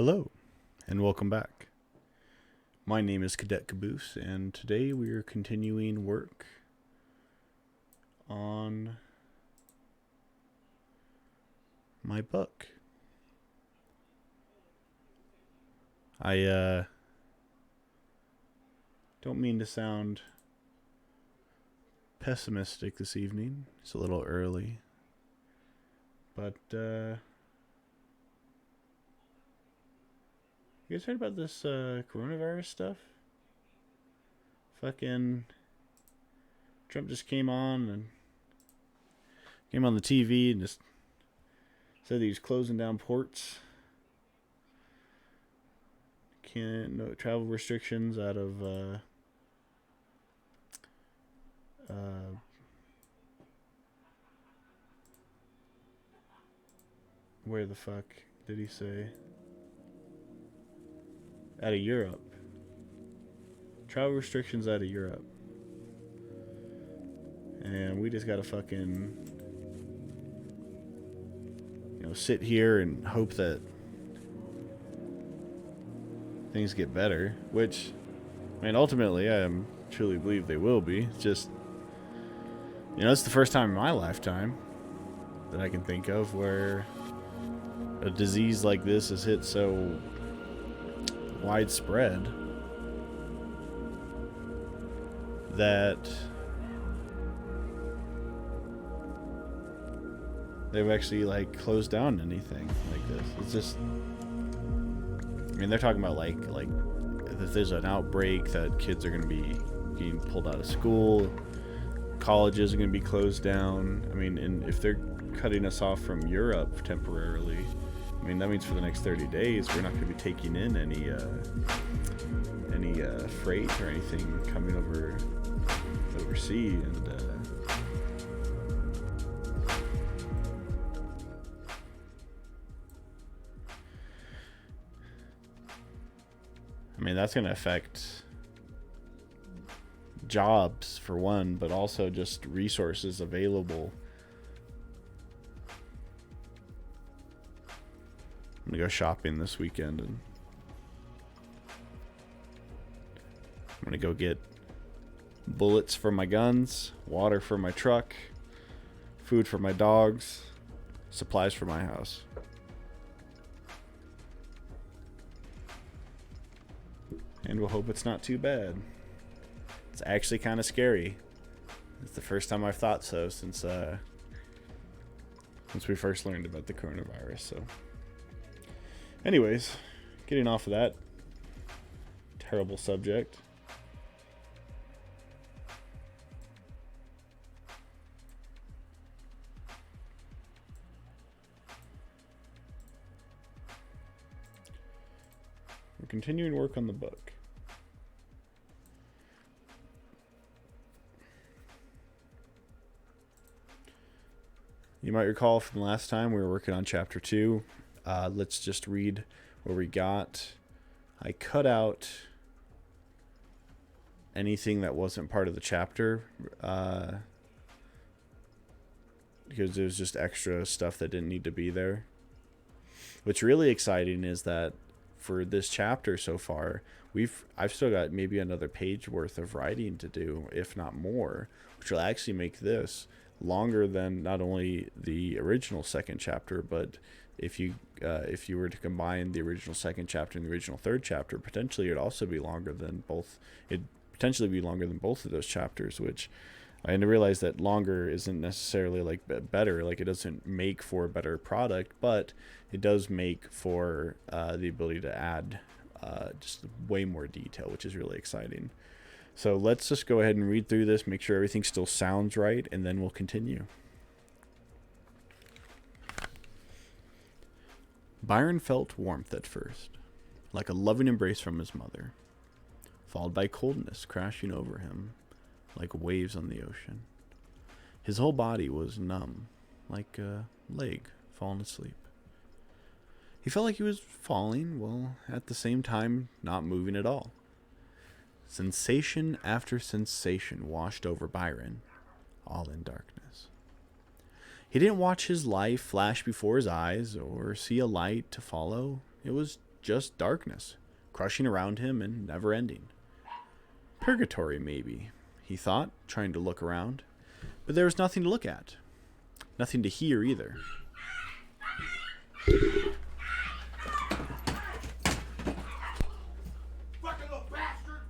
Hello, and welcome back. My name is Cadet Caboose, and today we are continuing work on my book. I don't mean to sound pessimistic this evening. It's a little early, but you guys heard about this coronavirus stuff? Fucking Trump just came on the TV and just said he was closing down ports. No travel restrictions out of where the fuck did he say? Out of Europe. Travel restrictions out of Europe. And we just gotta fucking, sit here and hope that things get better. Which, ultimately, I truly believe they will be. It's just, it's the first time in my lifetime that I can think of where a disease like this has hit so widespread that they've actually closed down anything like this. It's just, they're talking about like if there's an outbreak that kids are going to be getting pulled out of school, colleges are going to be closed down. And if they're cutting us off from Europe temporarily, that means for the next 30 days we're not going to be taking in any freight or anything coming overseas, and that's going to affect jobs for one, but also just resources available. I'm gonna go shopping this weekend, and I'm gonna go get bullets for my guns, water for my truck, food for my dogs, supplies for my house. And we'll hope it's not too bad. It's actually kind of scary. It's the first time I've thought so since we first learned about the coronavirus. So anyways, getting off of that terrible subject. We're continuing work on the book. You might recall from last time we were working on chapter 2. Let's just read what we got. I cut out anything that wasn't part of the chapter because there's just extra stuff that didn't need to be there. What's really exciting is that for this chapter so far, I've still got maybe another page worth of writing to do, if not more, which will actually make this longer than not only the original second chapter, but if you were to combine the original second chapter and the original third chapter, potentially it'd also be longer than both. It'd potentially be longer than both of those chapters, which I had to realize that longer isn't necessarily better. It doesn't make for a better product, but it does make for the ability to add just way more detail, which is really exciting. So let's just go ahead and read through this, make sure everything still sounds right, and then we'll continue. Byron felt warmth at first, like a loving embrace from his mother, followed by coldness crashing over him like waves on the ocean. His whole body was numb, like a leg fallen asleep. He felt like he was falling, while at the same time not moving at all. Sensation after sensation washed over Byron, all in darkness. He didn't watch his life flash before his eyes or see a light to follow. It was just darkness, crushing around him and never ending. Purgatory, maybe, he thought, trying to look around. But there was nothing to look at. Nothing to hear either. Fucking little bastard!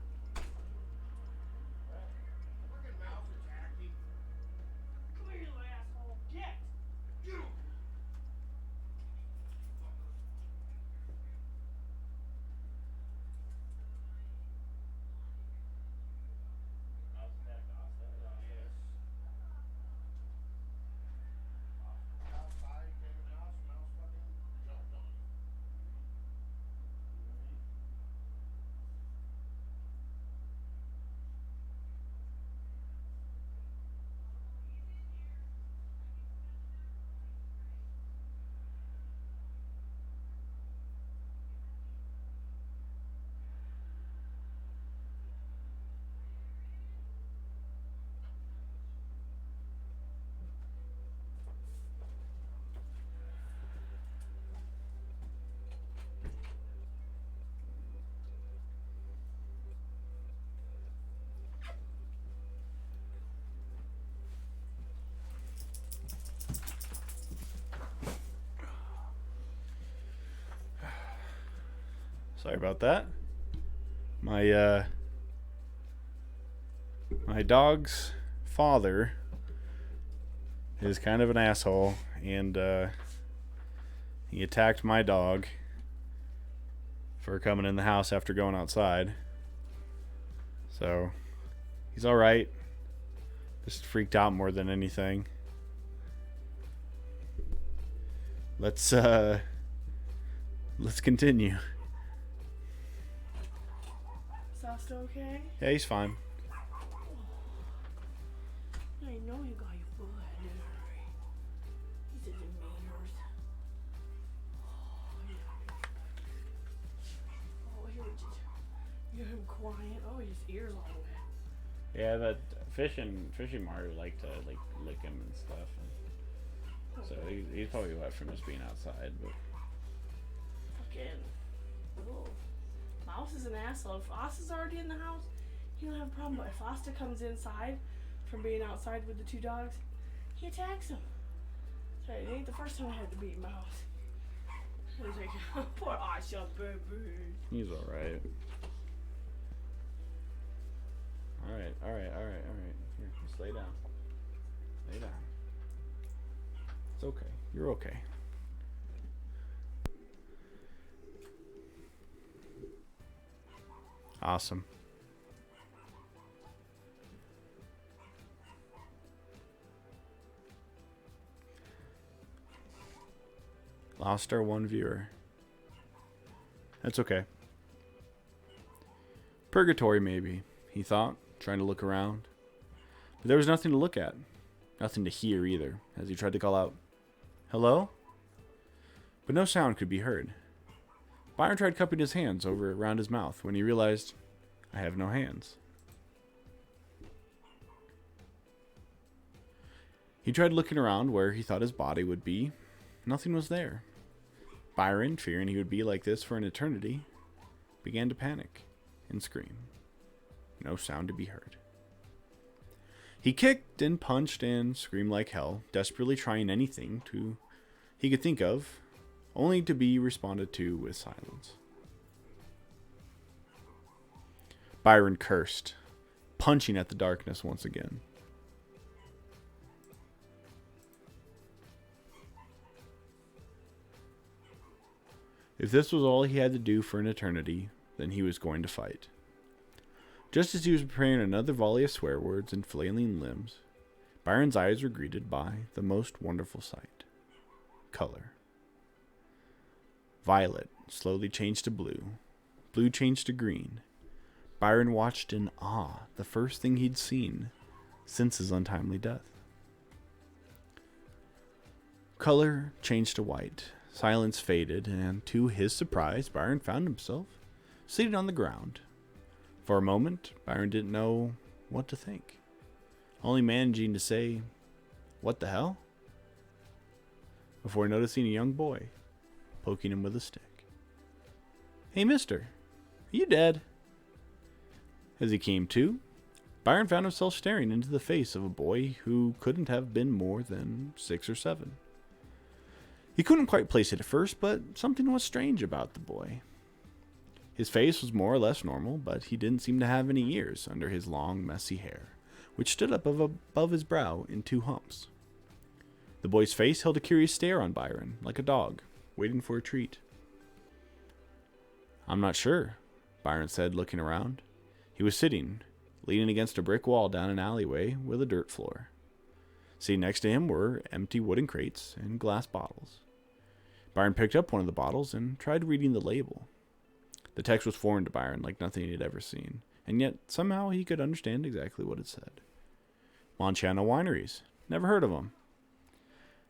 Fucking mouse attacked me. Come here, you little asshole. Get! You! Outside, came in the house, mouse fucking jumped on him. Sorry about that. My dog's father is kind of an asshole, and he attacked my dog for coming in the house after going outside. So he's all right. Just freaked out more than anything. Let's continue. Sauce okay? Yeah, he's fine. I know you got your blood. He's a demeanors. Oh, you hear him crying. Oh, his ears all wet. Yeah, that fishing Mario like to lick him and stuff. And so he's probably wet from just being outside. But Fucking. Ugh. Mouse is an asshole. If Oz is already in the house, he don't have a problem. But if Asta comes inside from being outside with the two dogs, he attacks him. So it ain't the first time I had to beat Mouse. I was like, poor Asha, baby. he's all right. All right. Here, just lay down. Lay down. It's okay. You're okay. Awesome. Lost our one viewer. That's okay. Purgatory, maybe, he thought, trying to look around. But there was nothing to look at. Nothing to hear either, as he tried to call out, "Hello?" But no sound could be heard. Byron tried cupping his hands over around his mouth when he realized, I have no hands. He tried looking around where he thought his body would be. Nothing was there. Byron, fearing he would be like this for an eternity, began to panic and scream. No sound to be heard. He kicked and punched and screamed like hell, desperately trying anything he could think of, only to be responded to with silence. Byron cursed, punching at the darkness once again. If this was all he had to do for an eternity, then he was going to fight. Just as he was preparing another volley of swear words and flailing limbs, Byron's eyes were greeted by the most wonderful sight. Color. Violet slowly changed to blue. Blue changed to green. Byron watched in awe, the first thing he'd seen since his untimely death. Color changed to white. Silence faded, and to his surprise, Byron found himself seated on the ground. For a moment, Byron didn't know what to think, only managing to say, "What the hell?" before noticing a young boy poking him with a stick. Hey, mister, are you dead? As he came to, Byron found himself staring into the face of a boy who couldn't have been more than 6 or 7. He couldn't quite place it at first, but something was strange about the boy. His face was more or less normal, but he didn't seem to have any ears under his long, messy hair, which stood up above his brow in 2 humps. The boy's face held a curious stare on Byron, like a dog, waiting for a treat. I'm not sure, Byron said, looking around. He was sitting, leaning against a brick wall down an alleyway with a dirt floor. Sitting next to him were empty wooden crates and glass bottles. Byron picked up one of the bottles and tried reading the label. The text was foreign to Byron, like nothing he had ever seen, and yet somehow he could understand exactly what it said. Montana Wineries. Never heard of them.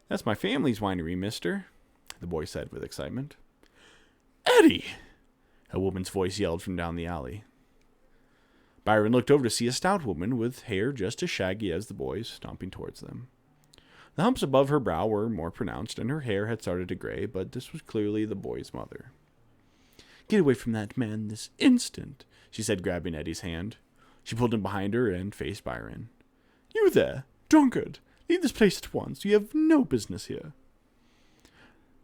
That's my family's winery, mister, the boy said with excitement. Eddie! A woman's voice yelled from down the alley. Byron looked over to see a stout woman with hair just as shaggy as the boy's stomping towards them. The humps above her brow were more pronounced, and her hair had started to gray, but this was clearly the boy's mother. Get away from that man this instant, she said, grabbing Eddie's hand. She pulled him behind her and faced Byron. You there, drunkard! Leave this place at once. You have no business here.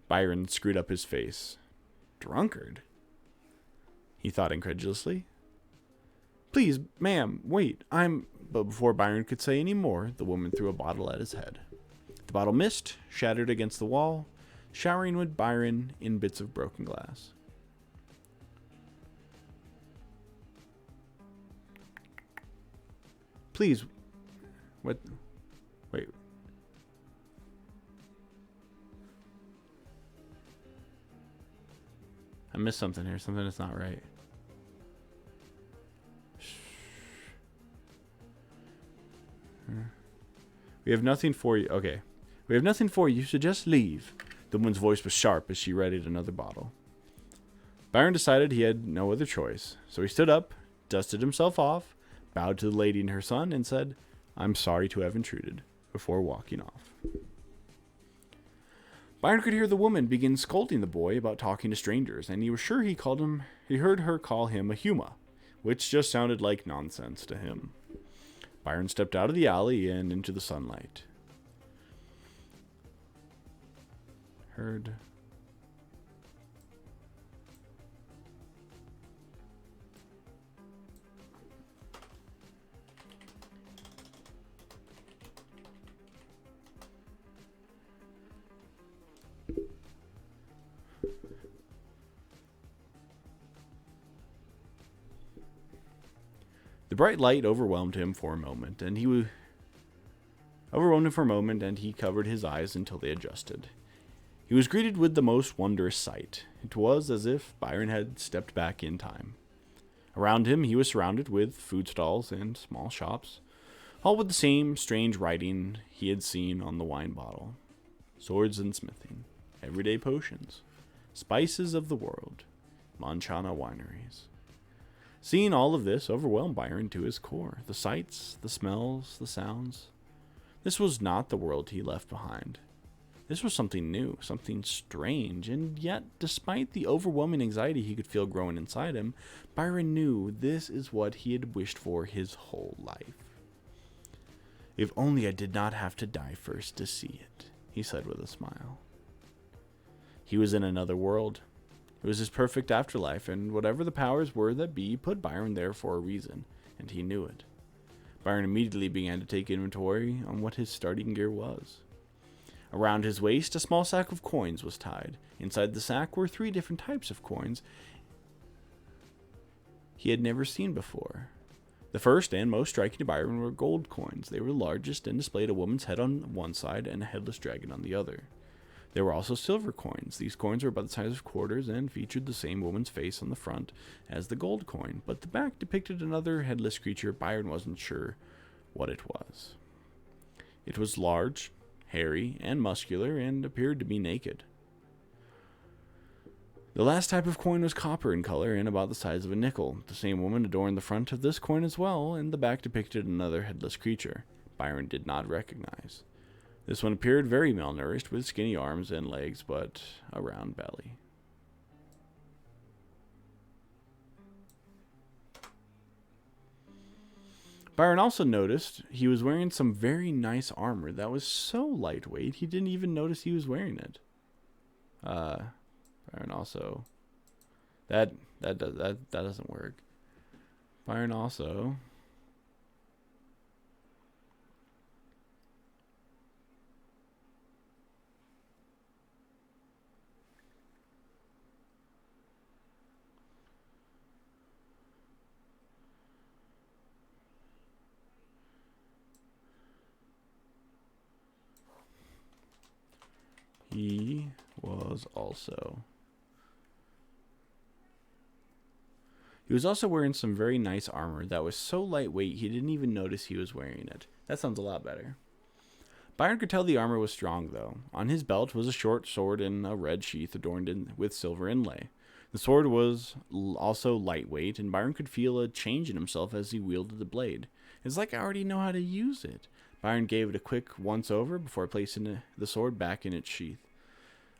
Byron screwed up his face. Drunkard? He thought incredulously. Please, ma'am, wait, But before Byron could say any more, the woman threw a bottle at his head. The bottle missed, shattered against the wall, showering with Byron in bits of broken glass. Please, what? Wait. I missed something here. Something that's not right. We have nothing for you. Okay. We have nothing for you, so just leave. The woman's voice was sharp as she readied another bottle. Byron decided he had no other choice, so he stood up, dusted himself off, bowed to the lady and her son, and said, I'm sorry to have intruded, before walking off. Byron could hear the woman begin scolding the boy about talking to strangers, and he was sure he heard her call him a huma, which just sounded like nonsense to him. Byron stepped out of the alley and into the sunlight. Heard. The bright light overwhelmed him for a moment, and he covered his eyes until they adjusted. He was greeted with the most wondrous sight. It was as if Byron had stepped back in time. Around him he was surrounded with food stalls and small shops, all with the same strange writing he had seen on the wine bottle. Swords and smithing, everyday potions, spices of the world, Montana wineries. Seeing all of this overwhelmed Byron to his core. The sights, the smells, the sounds. This was not the world he left behind. This was something new, something strange, and yet, despite the overwhelming anxiety he could feel growing inside him, Byron knew this is what he had wished for his whole life. If only I did not have to die first to see it, he said with a smile. He was in another world. It was his perfect afterlife, and whatever the powers were that be put Byron there for a reason, and he knew it. Byron immediately began to take inventory on what his starting gear was. Around his waist, a small sack of coins was tied. Inside the sack were 3 different types of coins he had never seen before. The first and most striking to Byron were gold coins. They were largest and displayed a woman's head on one side and a headless dragon on the other. There were also silver coins. These coins were about the size of quarters and featured the same woman's face on the front as the gold coin, but the back depicted another headless creature. Byron wasn't sure what it was. It was large, hairy, and muscular, and appeared to be naked. The last type of coin was copper in color and about the size of a nickel. The same woman adorned the front of this coin as well, and the back depicted another headless creature Byron did not recognize. This one appeared very malnourished, with skinny arms and legs, but a round belly. Byron also noticed he was wearing some very nice armor that was so lightweight he didn't even notice he was wearing it. Byron also that doesn't work. Byron also he was also He was also wearing some very nice armor that was so lightweight he didn't even notice he was wearing it. That sounds a lot better. Byron could tell the armor was strong, though. On his belt was a short sword in a red sheath adorned with silver inlay. The sword was also lightweight, and Byron could feel a change in himself as he wielded the blade. It's like I already know how to use it. Byron gave it a quick once-over before placing the sword back in its sheath.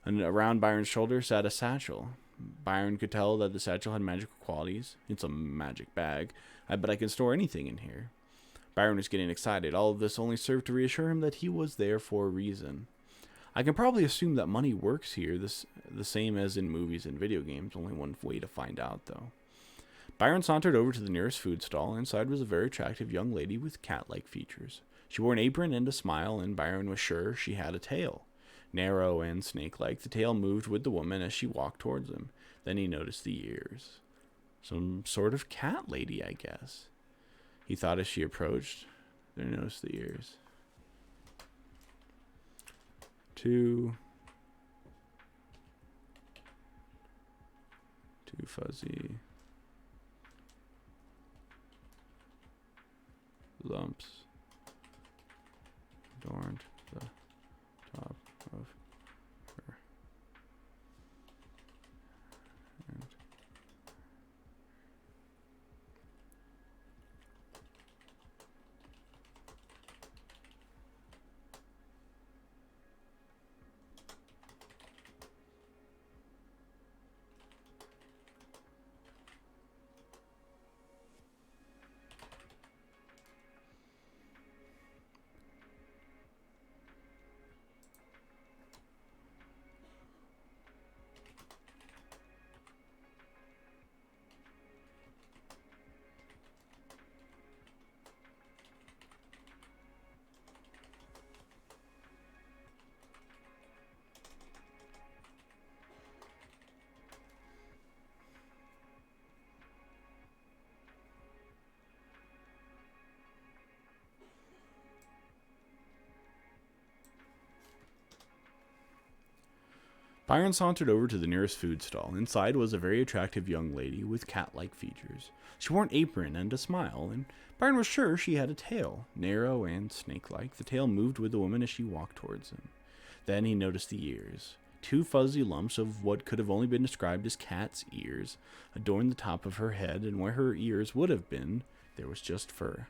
And around Byron's shoulder sat a satchel. Byron could tell that the satchel had magical qualities. It's a magic bag. I bet I can store anything in here. Byron was getting excited. All of this only served to reassure him that he was there for a reason. I can probably assume that money works here the same as in movies and video games. Only one way to find out, though. Byron sauntered over to the nearest food stall. Inside was a very attractive young lady with cat-like features. She wore an apron and a smile, and Byron was sure she had a tail. Narrow and snake-like, the tail moved with the woman as she walked towards him. Then he noticed the ears. Some sort of cat lady, I guess. He thought as she approached. Then he noticed the ears. Too fuzzy lumps adorned the top of her hand. Byron sauntered over to the nearest food stall. Inside was a very attractive young lady with cat-like features. She wore an apron and a smile, and Byron was sure she had a tail. Narrow and snake-like, the tail moved with the woman as she walked towards him. Then he noticed the ears. Two fuzzy lumps of what could have only been described as cat's ears adorned the top of her head, and where her ears would have been, there was just fur.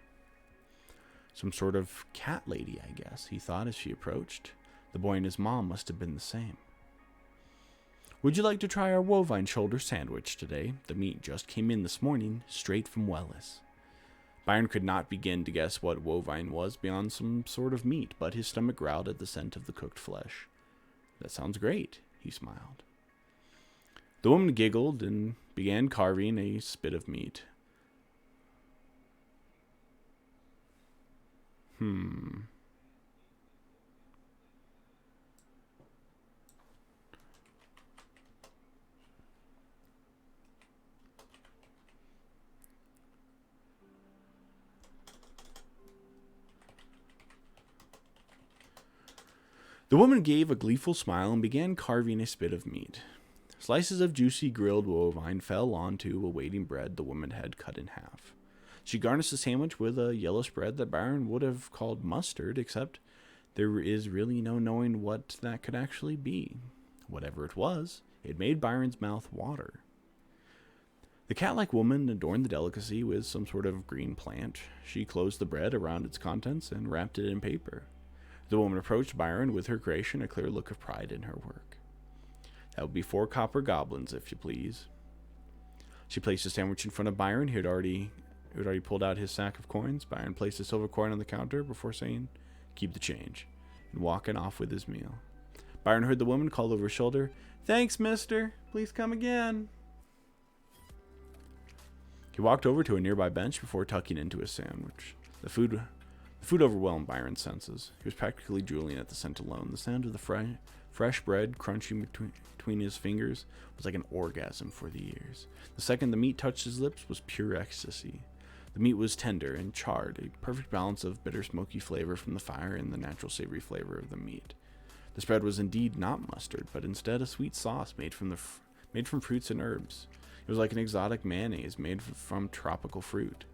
Some sort of cat lady, I guess, he thought as she approached. The boy and his mom must have been the same. Would you like to try our Wovine shoulder sandwich today? The meat just came in this morning, straight from Wellis. Byron could not begin to guess what Wovine was beyond some sort of meat, but his stomach growled at the scent of the cooked flesh. That sounds great, he smiled. The woman giggled and began carving a spit of meat. The woman gave a gleeful smile and began carving a spit of meat. Slices of juicy grilled Wovine fell onto a waiting bread the woman had cut in half. She garnished the sandwich with a yellow spread that Byron would have called mustard, except there is really no knowing what that could actually be. Whatever it was, it made Byron's mouth water. The cat-like woman adorned the delicacy with some sort of green plant. She closed the bread around its contents and wrapped it in paper. The woman approached Byron with her creation, a clear look of pride in her work. That would be 4 copper goblins, if you please. She placed the sandwich in front of Byron. He had already who had already pulled out his sack of coins, Byron placed a silver coin on the counter before saying, "Keep the change," and walking off with his meal. Byron heard the woman call over his shoulder, "Thanks, mister. Please come again." He walked over to a nearby bench before tucking into his sandwich. The food overwhelmed Byron's senses. He was practically drooling at the scent alone. The sound of the fresh bread crunching between his fingers was like an orgasm for the ears. The second the meat touched his lips was pure ecstasy. The meat was tender and charred, a perfect balance of bitter smoky flavor from the fire and the natural savory flavor of the meat. This bread was indeed not mustard, but instead a sweet sauce made from fruits and herbs. It was like an exotic mayonnaise made from tropical fruit.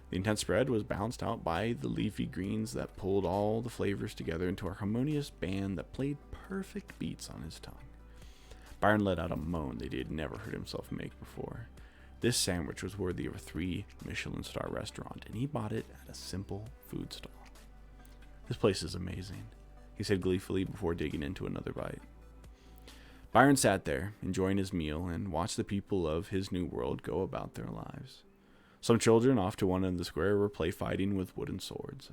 The intense spread was balanced out by the leafy greens that pulled all the flavors together into a harmonious band that played perfect beats on his tongue. Byron let out a moan that he had never heard himself make before. This sandwich was worthy of a 3 Michelin star restaurant, and he bought it at a simple food stall. "This place is amazing," he said gleefully before digging into another bite. Byron sat there, enjoying his meal, and watched the people of his new world go about their lives. Some children off to one end of the square were play fighting with wooden swords.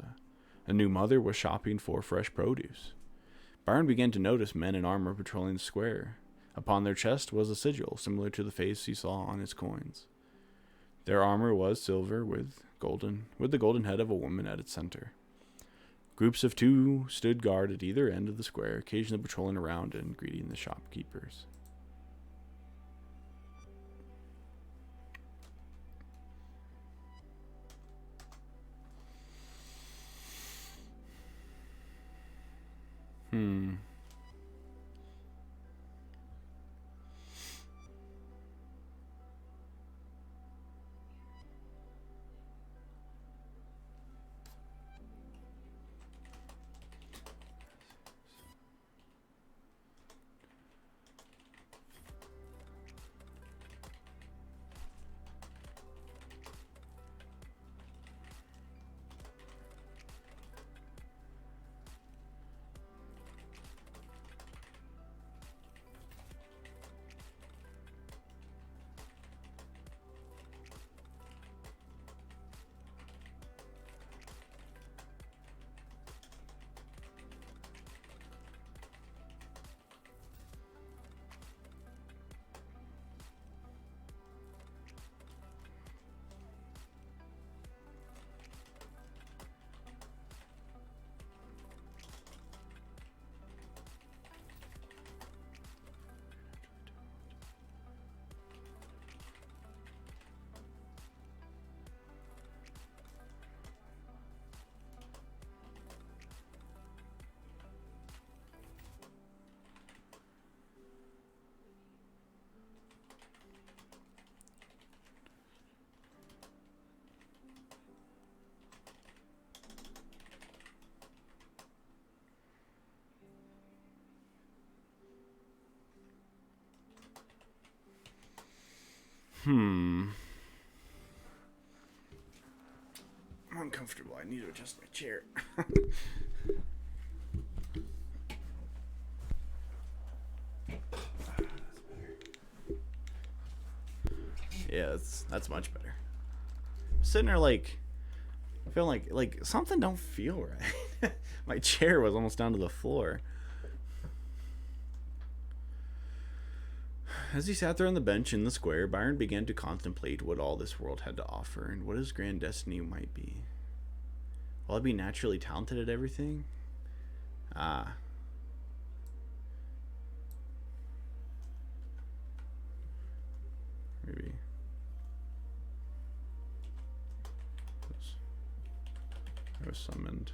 A new mother was shopping for fresh produce. Byron began to notice men in armor patrolling the square. Upon their chest was a sigil, similar to the face he saw on his coins. Their armor was silver with the golden head of a woman at its center. Groups of 2 stood guard at either end of the square, occasionally patrolling around and greeting the shopkeepers. I'm uncomfortable. I need to adjust my chair. Yeah, that's much better. I'm sitting there like feeling like something don't feel right. My chair was almost down to the floor. As he sat there on the bench in the square, Byron began to contemplate what all this world had to offer and what his grand destiny might be. Will I be naturally talented at everything? Maybe. I was summoned.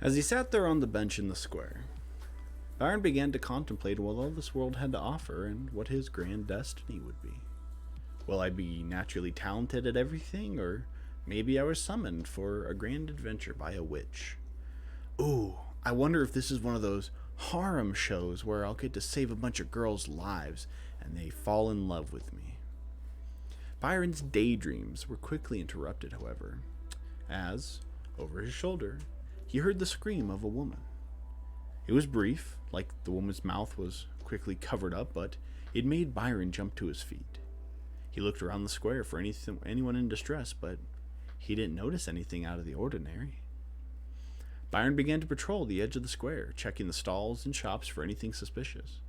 As he sat there on the bench in the square, Byron began to contemplate what all this world had to offer and what his grand destiny would be. Will I be naturally talented at everything, or maybe I was summoned for a grand adventure by a witch? Ooh, I wonder if this is one of those harem shows where I'll get to save a bunch of girls' lives and they fall in love with me. Byron's daydreams were quickly interrupted, however, as, over his shoulder, he heard the scream of a woman. It was brief, like the woman's mouth was quickly covered up, but it made Byron jump to his feet. He looked around the square for anyone in distress, but he didn't notice anything out of the ordinary. Byron began to patrol the edge of the square, checking the stalls and shops for anything suspicious.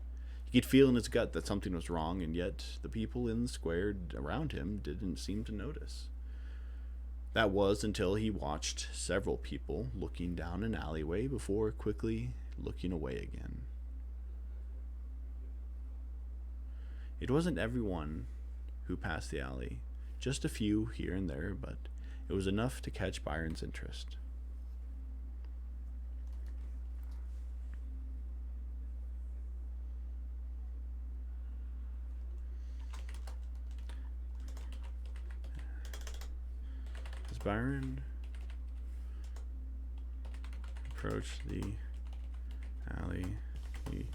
He could feel in his gut that something was wrong, and yet the people in the square around him didn't seem to notice. That was until he watched several people looking down an alleyway before quickly looking away again. It wasn't everyone who passed the alley, just a few here and there, but it was enough to catch Byron's interest. As Byron approached the alley, he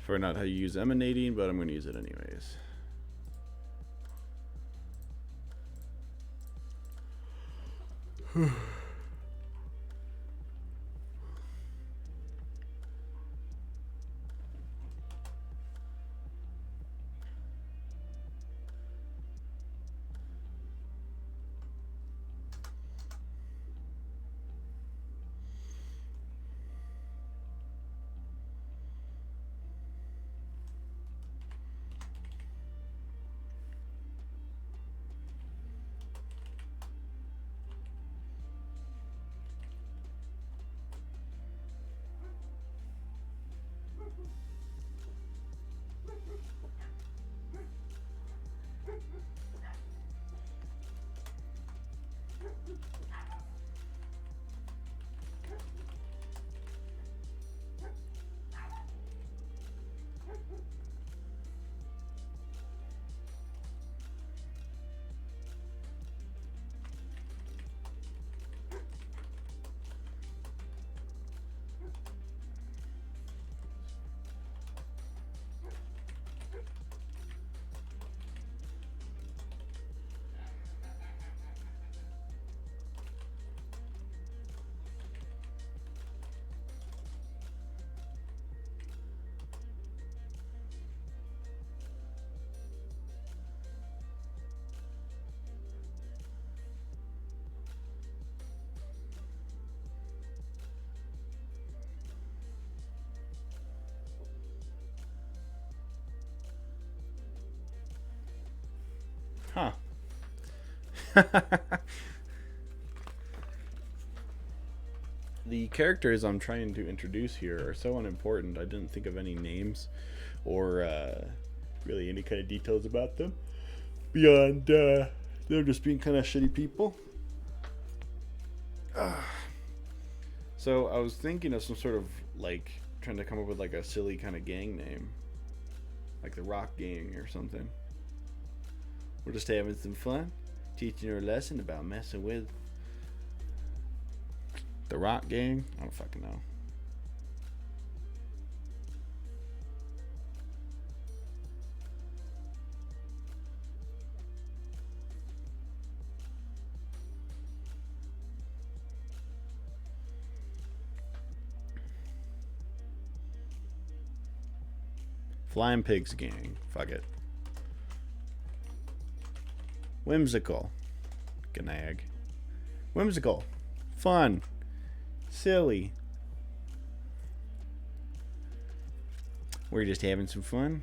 probably not how you use emanating, but I'm going to use it anyways. Huh. The characters I'm trying to introduce here are so unimportant. I didn't think of any names or really any kind of details about them beyond they're just being kind of shitty people. So I was thinking of some sort of like trying to come up with like a silly kind of gang name, like the Rock Gang or something. We're just having some fun, teaching her a lesson about messing with the Rock Gang. I don't fucking know. Flying Pigs Gang. Fuck it. Whimsical. Gnag. Whimsical. Fun. Silly. We're just having some fun.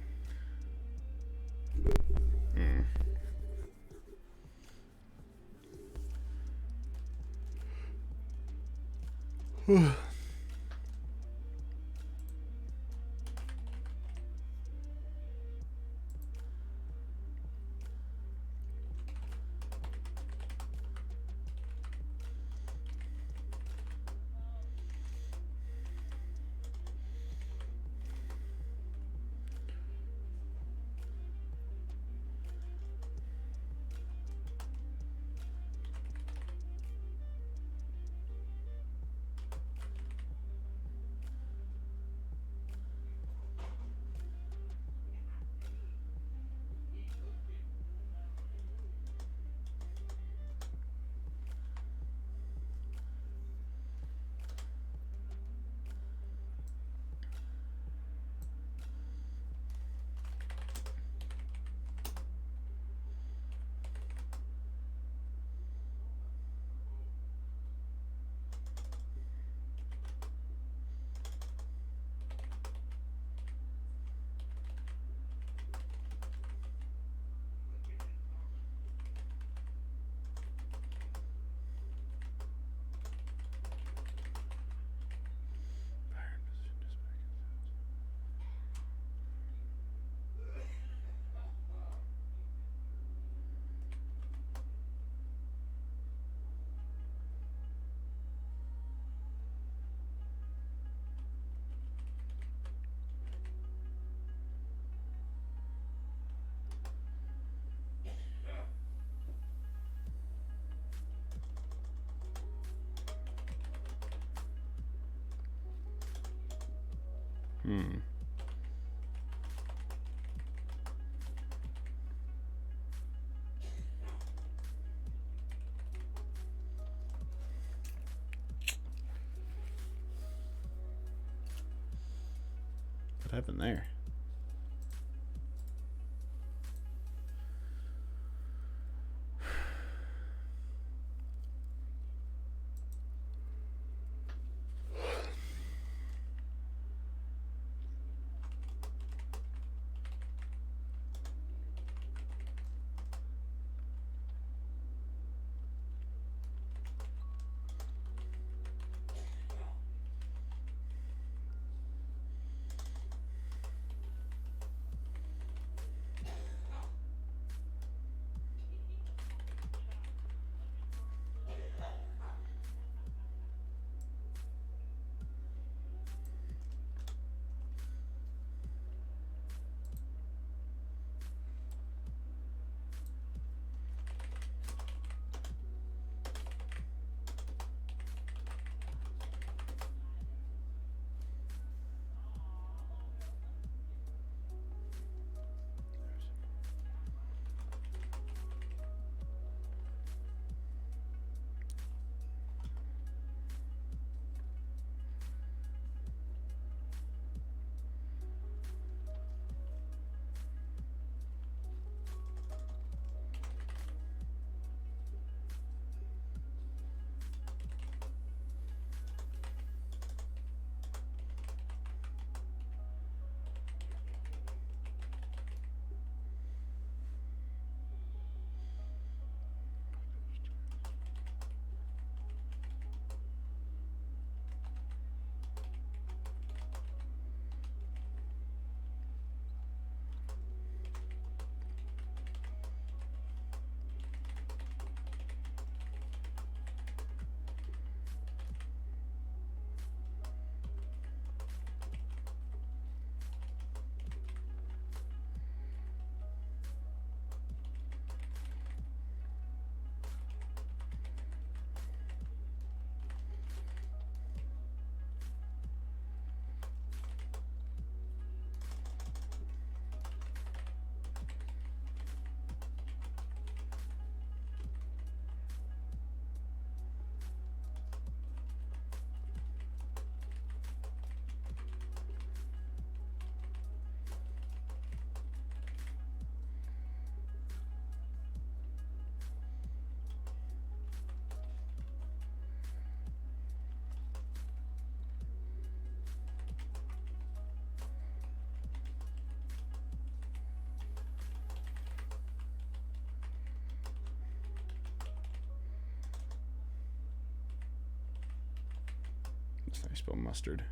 What happened there? spell mustard.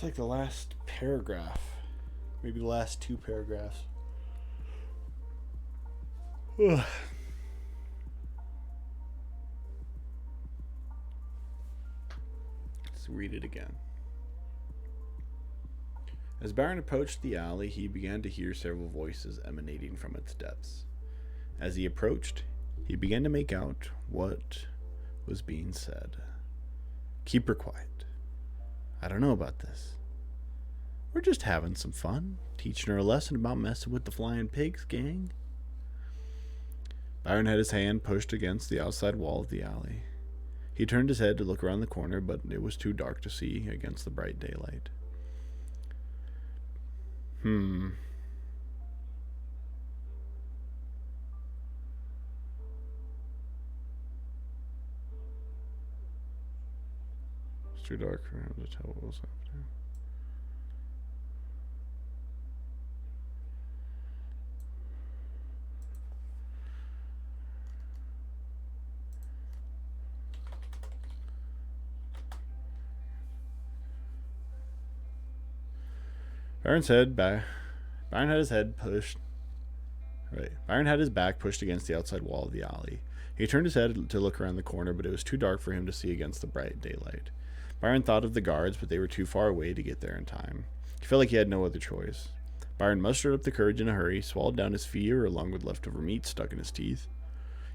like the last paragraph. Maybe the last two paragraphs. Let's read it again. As Byron approached the alley, he began to hear several voices emanating from its depths. As he approached, he began to make out what was being said. Keep her quiet. I don't know about this. We're just having some fun, teaching her a lesson about messing with the flying pigs, gang. Byron had his hand pushed against the outside wall of the alley. He turned his head to look around the corner, but it was too dark to see against the bright daylight. It's too dark for him to tell what was happening. Byron had his head pushed. Right. Byron had his back pushed against the outside wall of the alley. He turned his head to look around the corner, but it was too dark for him to see against the bright daylight. Byron thought of the guards, but they were too far away to get there in time. He felt like he had no other choice. Byron mustered up the courage in a hurry, swallowed down his fear along with leftover meat stuck in his teeth.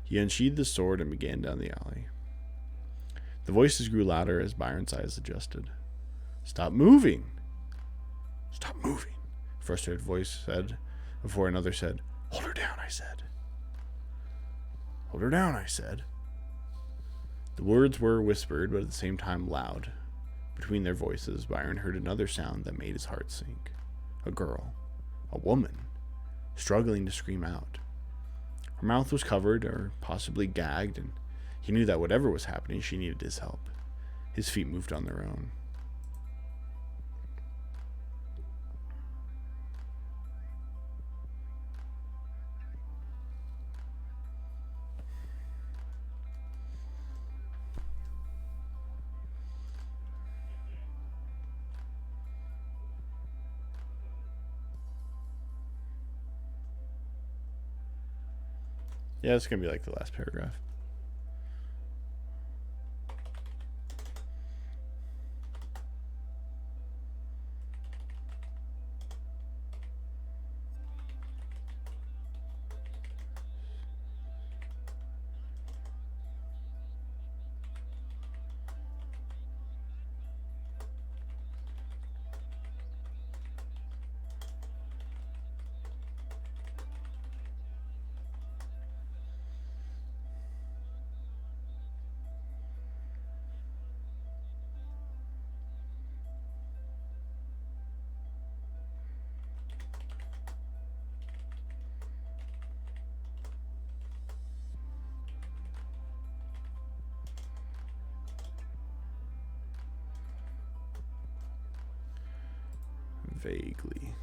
He unsheathed his sword and began down the alley. The voices grew louder as Byron's eyes adjusted. Stop moving! Stop moving, a frustrated voice said, before another said, Hold her down, I said. Hold her down, I said. The words were whispered, but at the same time loud. Between their voices, Byron heard another sound that made his heart sink. A girl, a woman, struggling to scream out. Her mouth was covered, or possibly gagged, and he knew that whatever was happening, she needed his help. His feet moved on their own. Yeah, it's going to be like the last paragraph. Vaguely.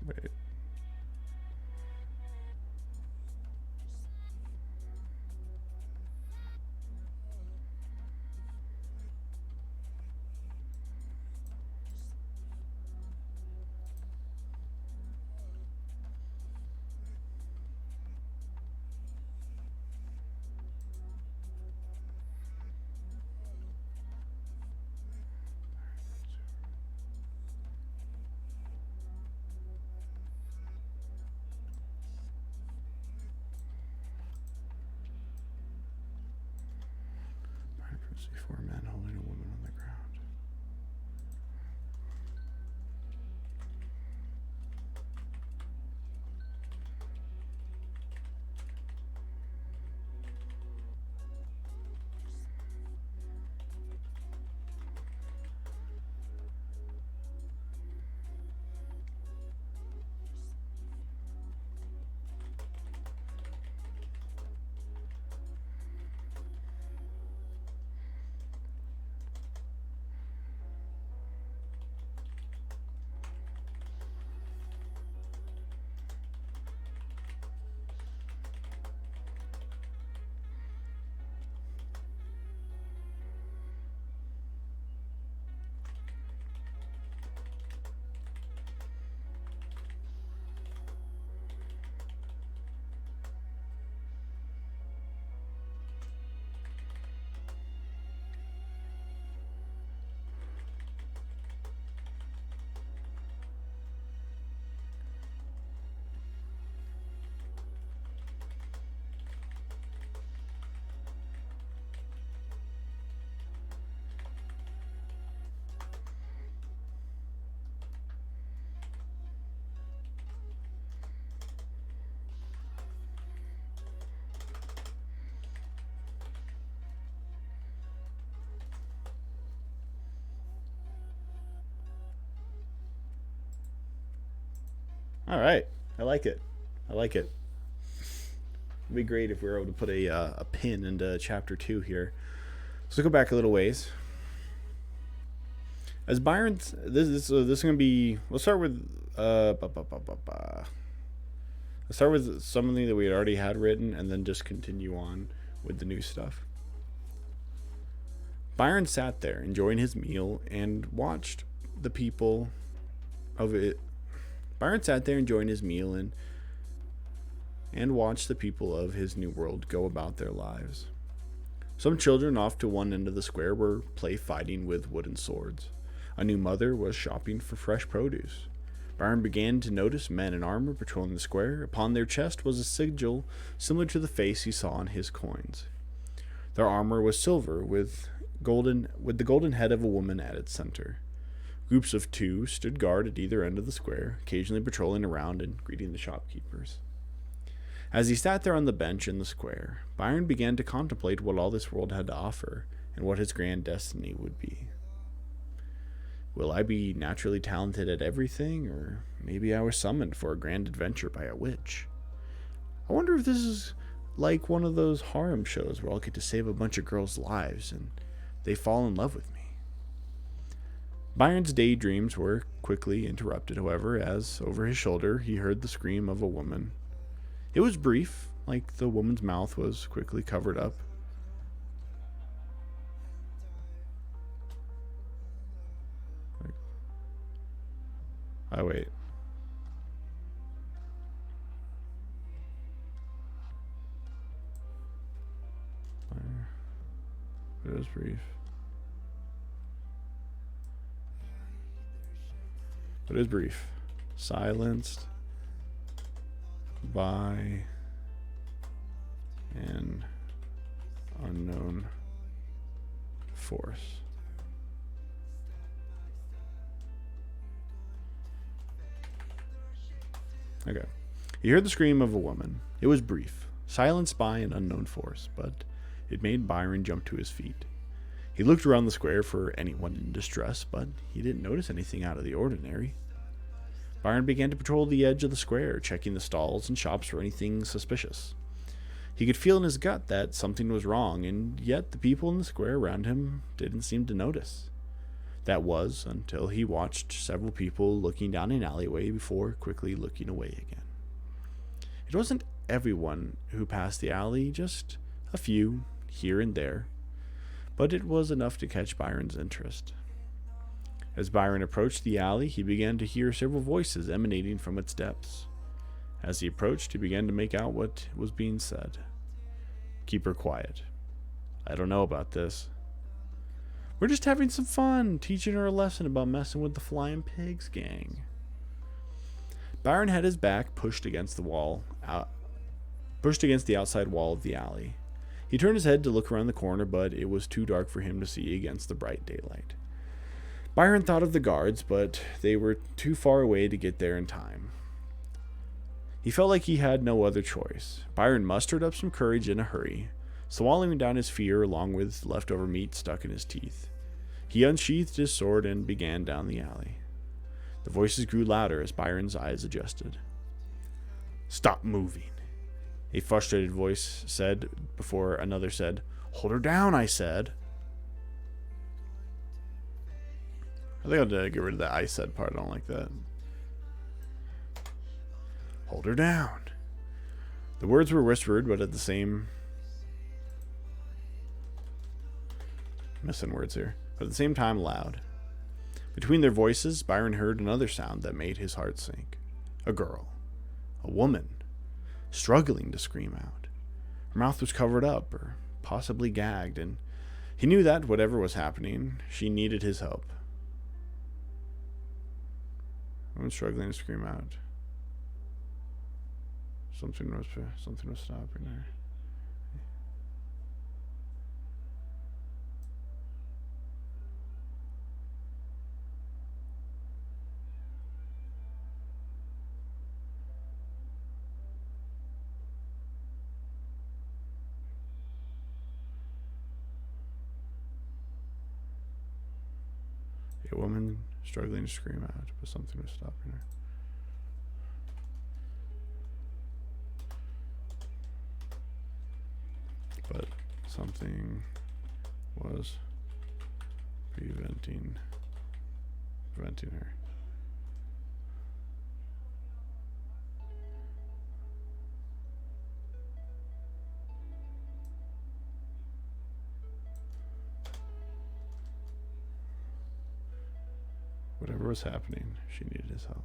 Wait. See four men holding a woman on the ground. All right. I like it. I like it. It'd be great if we were able to put a pin into chapter 2 here. So let's go back a little ways. As Byron's, this is going to be. Let's start with. Let's start with something that we had already had written, and then just continue on with the new stuff. Byron sat there enjoying his meal and watched the people of it. Byron sat there enjoying his meal and watched the people of his new world go about their lives. Some children off to one end of the square were play fighting with wooden swords. A new mother was shopping for fresh produce. Byron began to notice men in armor patrolling the square. Upon their chest was a sigil similar to the face he saw on his coins. Their armor was silver with the golden head of a woman at its center. Groups of 2 stood guard at either end of the square, occasionally patrolling around and greeting the shopkeepers. As he sat there on the bench in the square, Byron began to contemplate what all this world had to offer and what his grand destiny would be. Will I be naturally talented at everything, or maybe I was summoned for a grand adventure by a witch? I wonder if this is like one of those harem shows where I'll get to save a bunch of girls' lives and they fall in love with me. Byron's daydreams were quickly interrupted, however, as over his shoulder he heard the scream of a woman. It was brief, like the woman's mouth was quickly covered up. Oh, wait. It was brief. It is brief. Silenced by an unknown force. Okay. He heard the scream of a woman. It was brief, silenced by an unknown force, but it made Byron jump to his feet. He looked around the square for anyone in distress, but he didn't notice anything out of the ordinary. Byron began to patrol the edge of the square, checking the stalls and shops for anything suspicious. He could feel in his gut that something was wrong, and yet the people in the square around him didn't seem to notice. That was until he watched several people looking down an alleyway before quickly looking away again. It wasn't everyone who passed the alley, just a few here and there, but it was enough to catch Byron's interest. As Byron approached the alley, he began to hear several voices emanating from its depths. As he approached, he began to make out what was being said. "Keep her quiet. I don't know about this. We're just having some fun, teaching her a lesson about messing with the Flying Pigs gang." Byron had his back pushed against the outside wall of the alley. He turned his head to look around the corner, but it was too dark for him to see against the bright daylight. Byron thought of the guards, but they were too far away to get there in time. He felt like he had no other choice. Byron mustered up some courage in a hurry, swallowing down his fear along with leftover meat stuck in his teeth. He unsheathed his sword and began down the alley. The voices grew louder as Byron's eyes adjusted. "Stop moving," a frustrated voice said before another said, "Hold her down, I said." I think I'll get rid of the "I said" part. I don't like that. "Hold her down." The words were whispered, but at the same... Missing words here. But at the same time loud. Between their voices, Byron heard another sound that made his heart sink. A girl. A woman. Struggling to scream out. Her mouth was covered up, or possibly gagged, and he knew that, whatever was happening, she needed his help. Woman struggling to scream out. Something was stopping her. A woman struggling to scream out, but something was stopping her. But something was preventing her. Whatever was happening, she needed his help.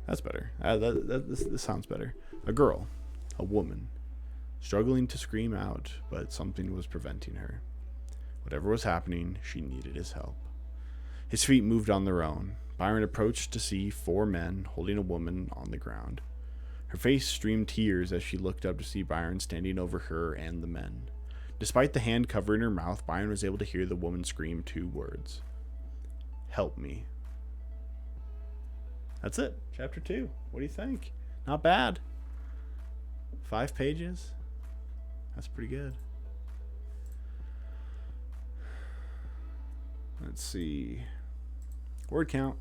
That's better. This sounds better. A girl, a woman, struggling to scream out, but something was preventing her. Whatever was happening, she needed his help. His feet moved on their own. Byron approached to see 4 men holding a woman on the ground. Her face streamed tears as she looked up to see Byron standing over her and the men. Despite the hand covering her mouth, Byron was able to hear the woman scream 2 words. "Help me." That's it. Chapter 2. What do you think? Not bad. 5 pages. That's pretty good. Let's see. Word count.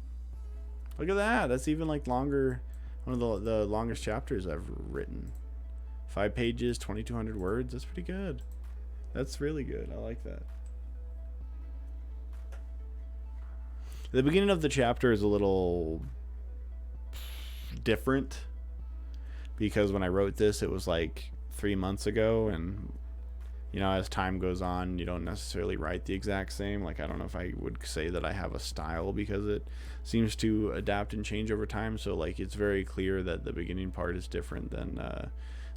Look at that. That's even like longer. One of the longest chapters I've written. 5 pages, 2,200 words. That's pretty good. That's really good. I like that. The beginning of the chapter is a little different because when I wrote this, it was like 3 months ago, and you know, as time goes on, you don't necessarily write the exact same. Like, I don't know if I would say that I have a style because it seems to adapt and change over time. So like, it's very clear that the beginning part is different than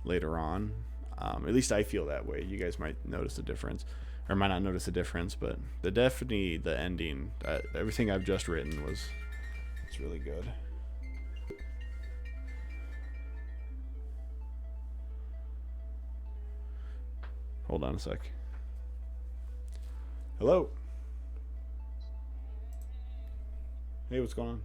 later on. At least I feel that way. You guys might notice a difference, or might not notice a difference, but definitely the ending, everything I've just written it's really good. Hold on a sec. Hello. Hey, what's going on?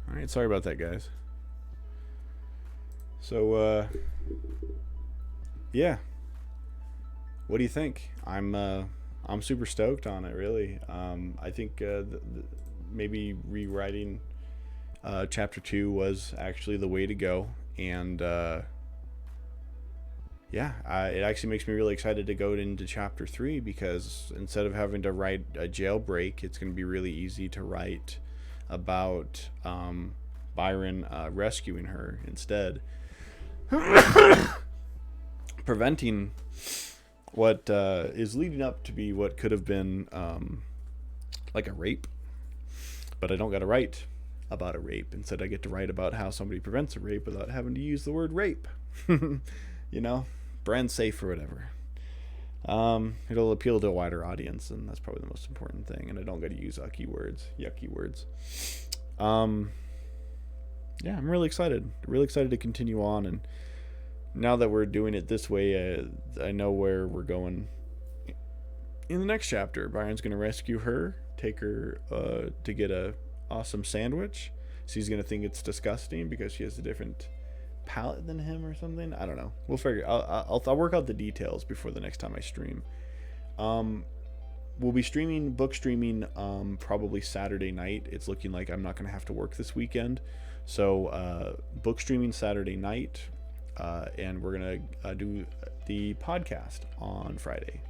Alright, sorry about that, guys. So, yeah. What do you think? I'm super stoked on it, really. I think maybe rewriting chapter 2 was actually the way to go. And yeah, it actually makes me really excited to go into chapter 3, because instead of having to write a jailbreak, it's going to be really easy to write about Byron rescuing her instead, preventing what is leading up to be what could have been like a rape. But I don't got to write about a rape. Instead, I get to write about how somebody prevents a rape without having to use the word rape. You know, brand safe or whatever. It'll appeal to a wider audience, and that's probably the most important thing. And I don't got to use yucky words. Yeah, I'm really excited. Really excited to continue on. And now that we're doing it this way, I know where we're going. In the next chapter, Byron's going to rescue her, take her to get a awesome sandwich. She's going to think it's disgusting because she has a different palate than him or something. I don't know. We'll figure. I'll work out the details before the next time I stream. We'll be book streaming probably Saturday night. It's looking like I'm not going to have to work this weekend. So book streaming Saturday night, and we're going to do the podcast on Friday.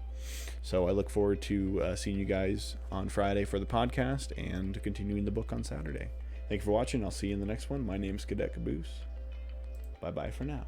So I look forward to seeing you guys on Friday for the podcast and continuing the book on Saturday. Thank you for watching. I'll see you in the next one. My name's Cadet Caboose. Bye-bye for now.